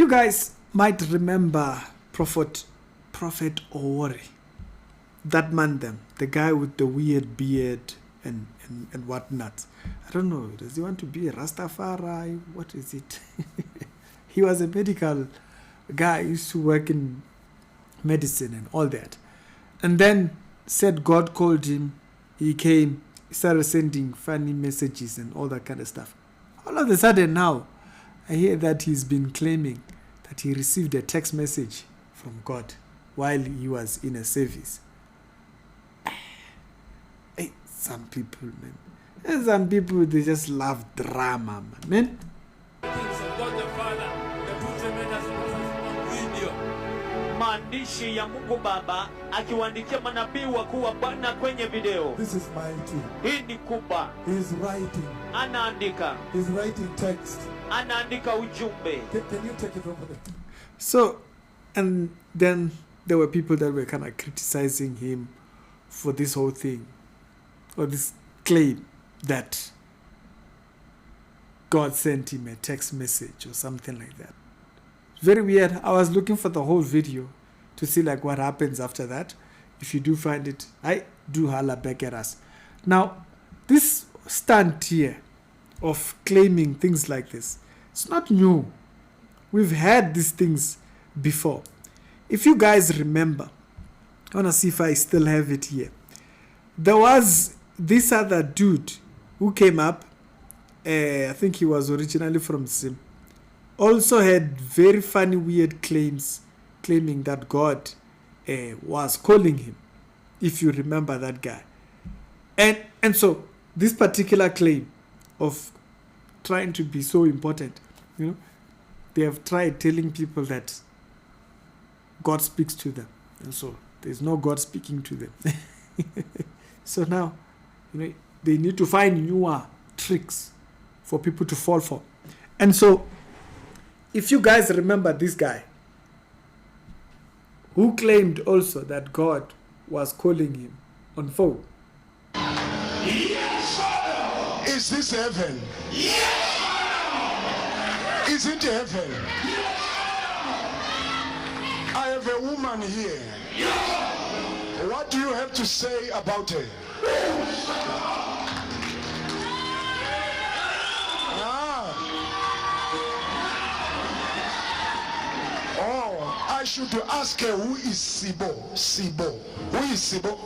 You guys might remember Prophet Owuor, that man them, the guy with the weird beard and whatnot. I don't know, does he want to be a Rastafari? What is it? He was a medical guy, used to work in medicine and all that. And then said God called him, he came, he started sending funny messages and all that kind of stuff. All of a sudden now, I hear that he's been claiming that he received a text message from God while he was in a service. Hey, some people, man. And some people, they just love drama, man. Maandishi ya Mungu Baba akiwaandikia manabii wakuu wa Bwana kwenye video. This is mighty. Hii ni kubwa. He is writing. Anaandika. He is writing text. Anaandika ujumbe. Can you take it over there? So, and then there were people that were kind of criticizing him for this whole thing, or this claim that God sent him a text message or something like that. Very weird. I was looking for the whole video to see like what happens after that. If you do find it, I do holler back at us. Now, this stunt here of claiming things like this, it's not new. We've had these things before. If you guys remember, I want to see if I still have it here. There was this other dude who came up. I think he was originally from Zim. Also had very funny, weird claims, claiming that God was calling him, if you remember that guy. And so this particular claim of trying to be so important, you know, they have tried telling people that God speaks to them, and so there's no God speaking to them. So now, you know, they need to find newer tricks for people to fall for. And so, if you guys remember this guy who claimed also that God was calling him on phone. Yes, Father. Is this heaven? Yes, Father. Is it heaven? Yes, Father. I have a woman here. Yes. What do you have to say about her? I should ask her, who is Sibo? Sibo. Who is Sibo?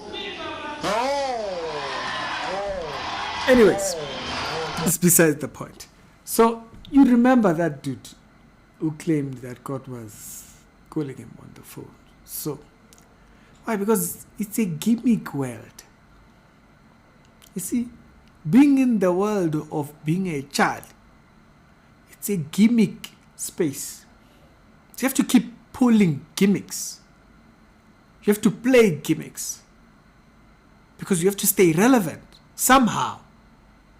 Anyways, it's besides the point. So you remember that dude who claimed that God was calling him on the phone. So why? Because it's a gimmick world. You see, being in the world of being a child, it's a gimmick space. So you have to keep pulling gimmicks. You have to play gimmicks because you have to stay relevant somehow.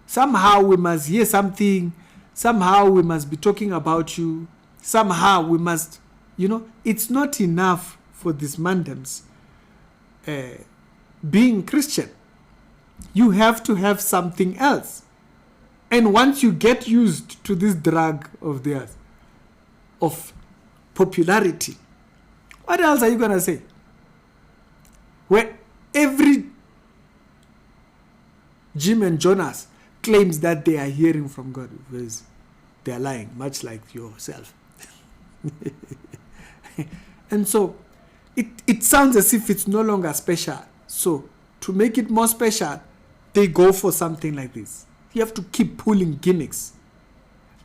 Somehow we must hear something. Somehow we must be talking about you. Somehow we must, you know, it's not enough for these mandems being Christian. You have to have something else. And once you get used to this drug of theirs, of popularity, what else are you going to say? Where every Jim and Jonas claims that they are hearing from God, because they are lying, much like yourself. And so it sounds as if it's no longer special. So to make it more special, they go for something like this. You have to keep pulling gimmicks.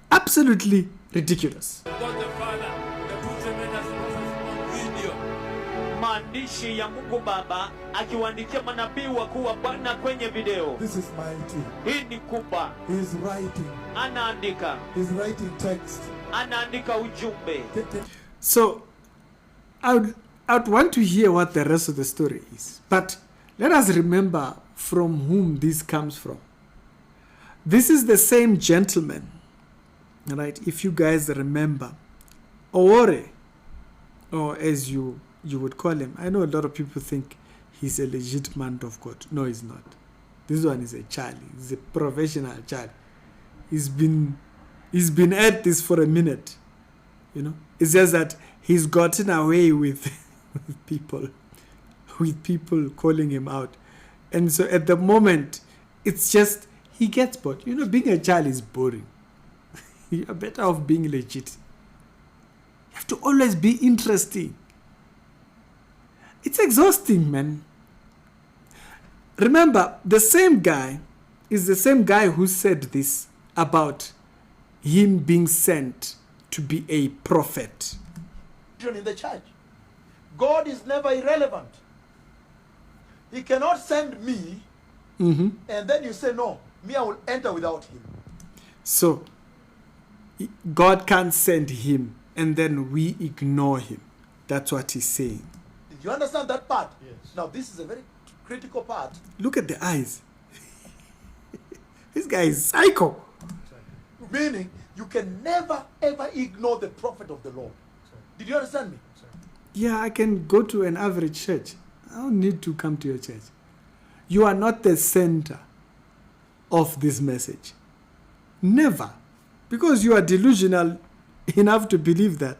Absolutely ridiculous. Maandishi ya Mungu Baba akiwaandikia manabii wakuu wa Bwana kwenye video. This is mighty. Hii ni kubwa. He is writing. Anaandika. He is writing text. Anaandika ujumbe. So I would want to hear what the rest of the story is. But let us remember from whom this comes from. This is the same gentleman, right? If you guys remember, Owuor, or as you would call him. I know a lot of people think he's a legit man of God. No, he's not. This one is a child. He's a professional child. He's been at this for a minute, you know. It's just that he's gotten away with people calling him out. And so at the moment, it's just, he gets bored. Being a child is boring. You're better off being legit. You have to always be interesting. It's exhausting, man. Remember, the same guy is the same guy who said this about him being sent to be a prophet. In the church, God is never irrelevant. He cannot send me, and then you say, no, me, I will enter without him. So, God can't send him, and then we ignore him. That's what he's saying. Did you understand that part? Yes. Now, this is a very critical part. Look at the eyes. This guy is psycho. Meaning, you can never, ever ignore the prophet of the Lord. Did you understand me? Yeah, I can go to an average church. I don't need to come to your church. You are not the center of this message. Never. Because you are delusional enough to believe that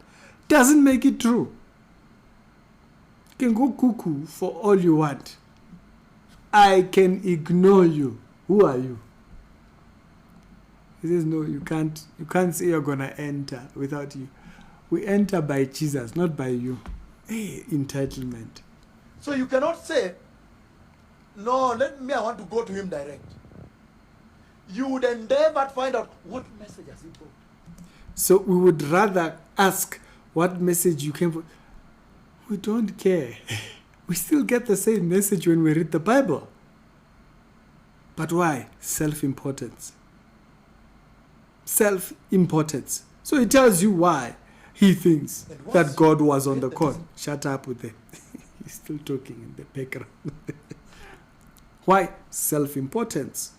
doesn't make it true. You can go cuckoo for all you want. I can ignore you. Who are you? He says, no, you can't say you're going to enter without you. We enter by Jesus, not by you. Hey, entitlement. So you cannot say, no, I want to go to him direct. You would endeavor to find out what message has he brought. So we would rather ask what message you came for. We don't care. We still get the same message when we read the Bible. But why? Self-importance. Self-importance. So it tells you why he thinks that God was on the court. Shut up with them. He's still talking in the background. Why? Self-importance.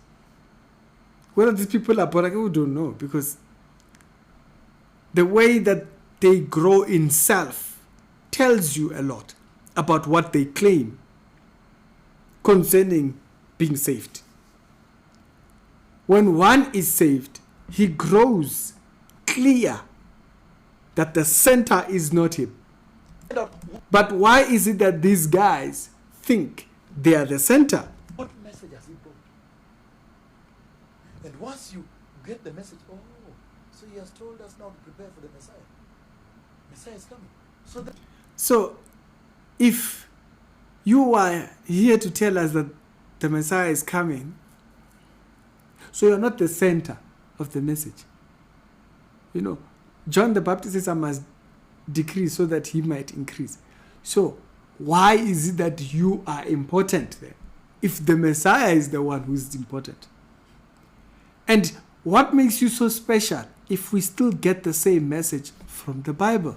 Whether these people are born again, we don't know, because the way that they grow in self tells you a lot about what they claim concerning being saved. When one is saved, he grows clear that the center is not him. But why is it that these guys think they are the center? What message has he brought? And once you get the message, oh, so he has told us now to prepare for the Messiah. Messiah is coming. So if you are here to tell us that the Messiah is coming, so you're not the center of the message. John the Baptist says, I must decrease so that he might increase. So why is it that you are important then, if the Messiah is the one who is important? And what makes you so special if we still get the same message from the Bible?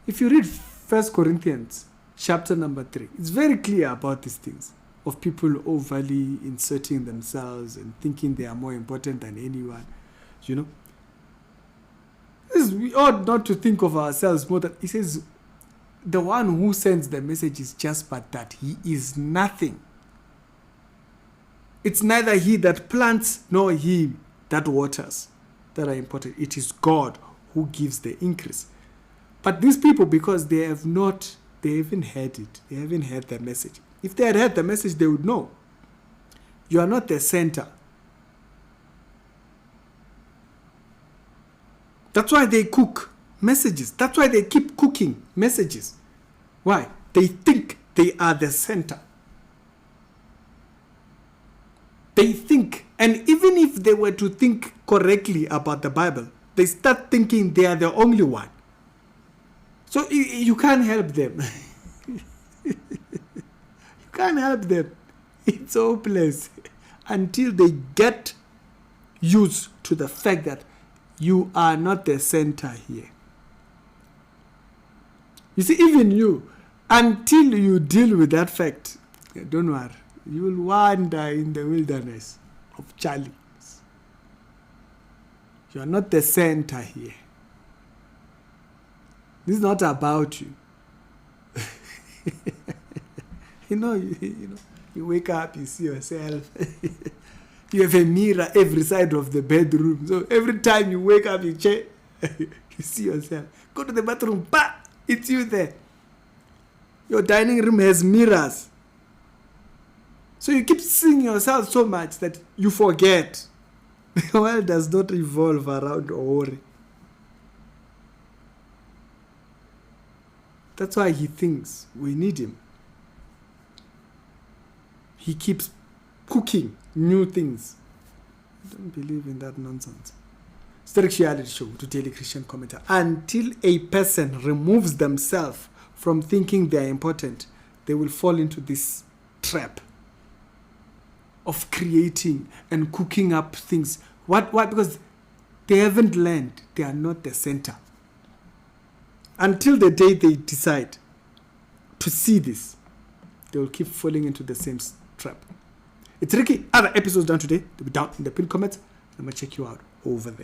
If you read 1 Corinthians chapter number 3, it's very clear about these things of people overly inserting themselves and thinking they are more important than anyone. We ought not to think of ourselves more than, he says, the one who sends the message is just but that. He is nothing. It's neither he that plants nor he that waters that are important. It is God who gives the increase. But these people, because they haven't heard it. They haven't heard the message. If they had heard the message, they would know. You are not the center. That's why they cook messages. That's why they keep cooking messages. Why? They think they are the center. They think, and even if they were to think correctly about the Bible, they start thinking they are the only one. So you can't help them. You can't help them. It's hopeless until they get used to the fact that you are not the center here. You see, even you, until you deal with that fact, don't worry, you will wander in the wilderness of challenges. You are not the center here. This is not about you. You wake up, you see yourself. You have a mirror every side of the bedroom. So every time you wake up, you check. You see yourself. Go to the bathroom. Bah! It's you there. Your dining room has mirrors. So you keep seeing yourself so much that you forget. The world does not revolve around Owuor. That's why he thinks we need him. He keeps cooking new things. I don't believe in that nonsense. Strict reality show to Daily Christian Commentator. Until a person removes themselves from thinking they are important, they will fall into this trap of creating and cooking up things. Why? Because they haven't learned. They are not the center. Until the day they decide to see this, they will keep falling into the same trap. It's Ricky. Other episodes done today. They'll be down in the pinned comments. I'm going to check you out over there.